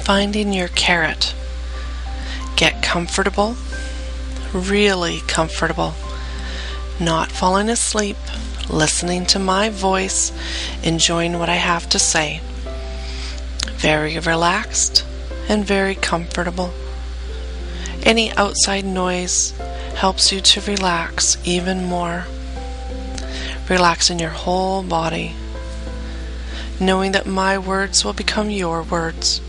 Finding your carrot. Get comfortable, really comfortable, not falling asleep, listening to my voice, enjoying what I have to say. Very relaxed and very comfortable. Any outside noise helps you to relax even more. Relaxing your whole body, knowing that my words will become your words.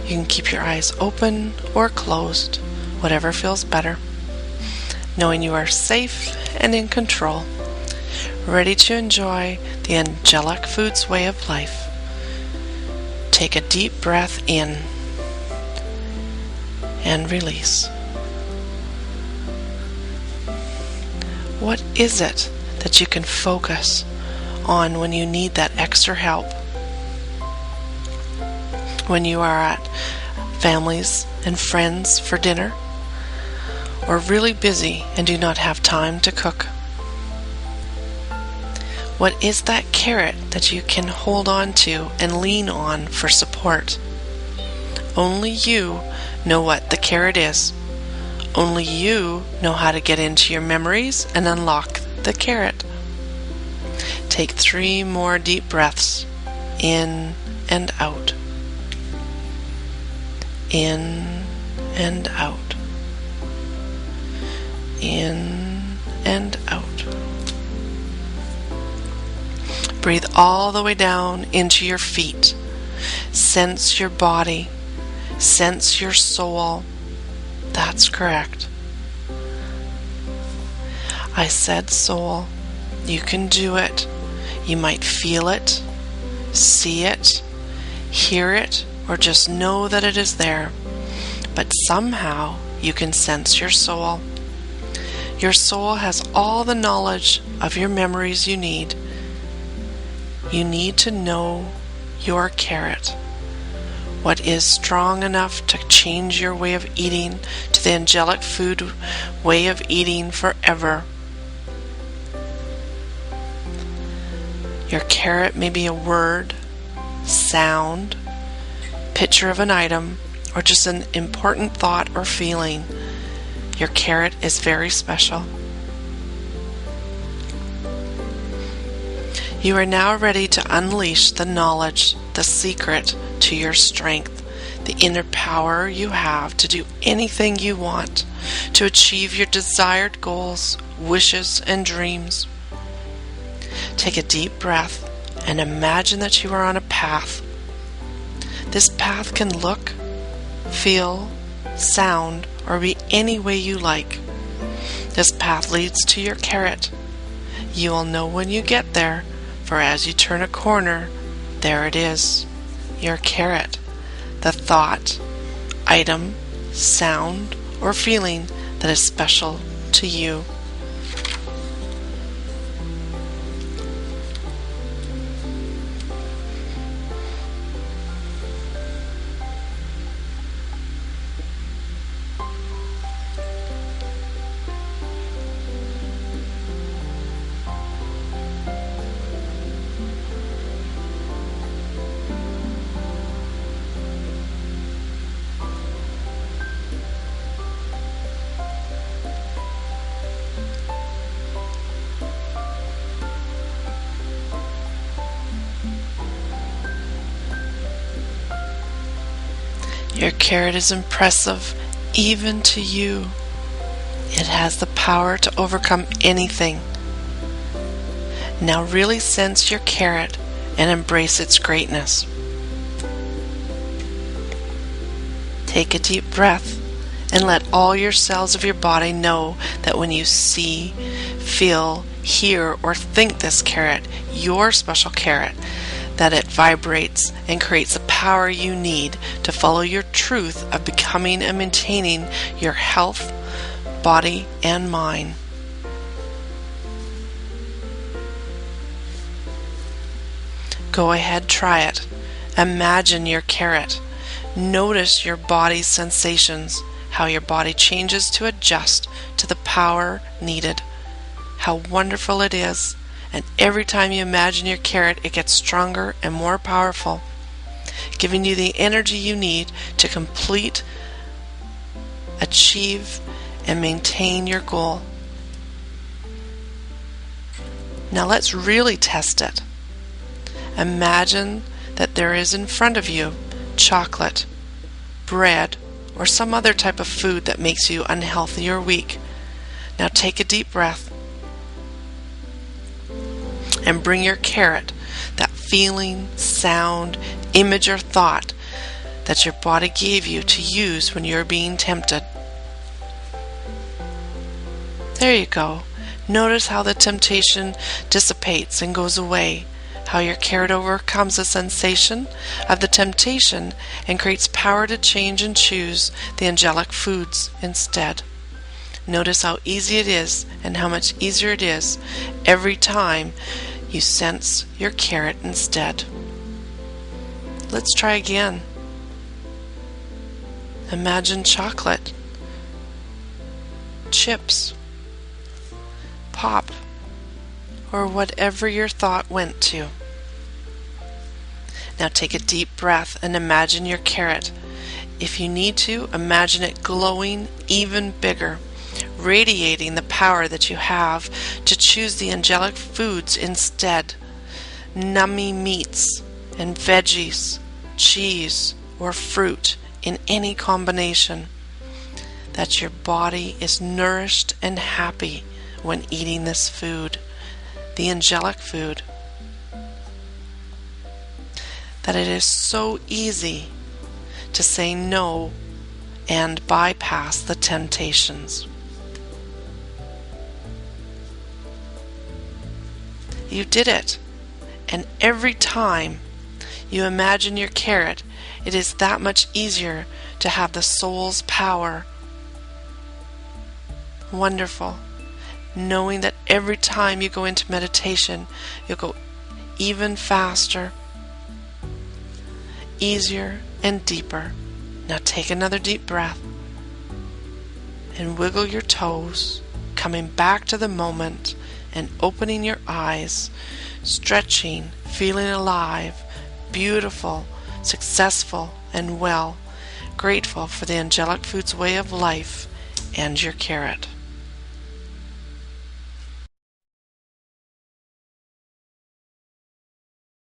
You can keep your eyes open or closed, whatever feels better. Knowing you are safe and in control, ready to enjoy the Angelic Foods way of life. Take a deep breath in and release. What is it that you can focus on when you need that extra help? When you are at families and friends for dinner, or really busy and do not have time to cook? What is that carrot that you can hold on to and lean on for support? Only you know what the carrot is. Only you know how to get into your memories and unlock the carrot. Take 3 more deep breaths, in and out. In and out. In and out. Breathe all the way down into your feet. Sense your body. Sense your soul. That's correct. I said soul. You can do it. You might feel it, see it, hear it, or just know that it is there. But somehow you can sense your soul. Your soul has all the knowledge of your memories you need. You need to know your carrot. What is strong enough to change your way of eating to the angelic food way of eating forever. Your carrot may be a word, sound, picture of an item, or just an important thought or feeling. Your carrot is very special. You are now ready to unleash the knowledge, the secret to your strength, the inner power you have to do anything you want, to achieve your desired goals, wishes, and dreams. Take a deep breath and imagine that you are on a path. This path can look, feel, sound, or be any way you like. This path leads to your carrot. You will know when you get there, for as you turn a corner, there it is, your carrot, the thought, item, sound, or feeling that is special to you. Your carrot is impressive even to you. It has the power to overcome anything. Now really sense your carrot and embrace its greatness. Take a deep breath and let all your cells of your body know that when you see, feel, hear, or think this carrot, your special carrot, that it vibrates and creates the power you need to follow your truth of becoming and maintaining your health, body, and mind. Go ahead, try it. Imagine your carrot. Notice your body's sensations, how your body changes to adjust to the power needed. How wonderful it is. And every time you imagine your carrot, it gets stronger and more powerful. giving you the energy you need to complete, achieve, and maintain your goal. Now let's really test it. Imagine that there is in front of you chocolate, bread, or some other type of food that makes you unhealthy or weak. Now take a deep breath and bring your carrot, that feeling, sound, image, or thought that your body gave you to use when you're being tempted. There you go. Notice how the temptation dissipates and goes away, how your carrot overcomes the sensation of the temptation and creates power to change and choose the angelic foods instead. Notice how easy it is and how much easier it is every time you sense your carrot instead. Let's try again. Imagine chocolate, chips, pop, or whatever your thought went to. Now take a deep breath and imagine your carrot. If you need to, imagine it glowing even bigger, radiating the power that you have to choose the angelic foods instead. Nummy meats and veggies, cheese, or fruit in any combination. That your body is nourished and happy when eating this food, the angelic food. That it is so easy to say no and bypass the temptations. You did it, and every time you imagine your carrot, it is that much easier to have the soul's power. Wonderful. Knowing that every time you go into meditation, you'll go even faster, easier, and deeper. Now take another deep breath and wiggle your toes, coming back to the moment and opening your eyes, stretching, feeling alive, beautiful, successful, and well, grateful for the Angelic Foods way of life and your carrot.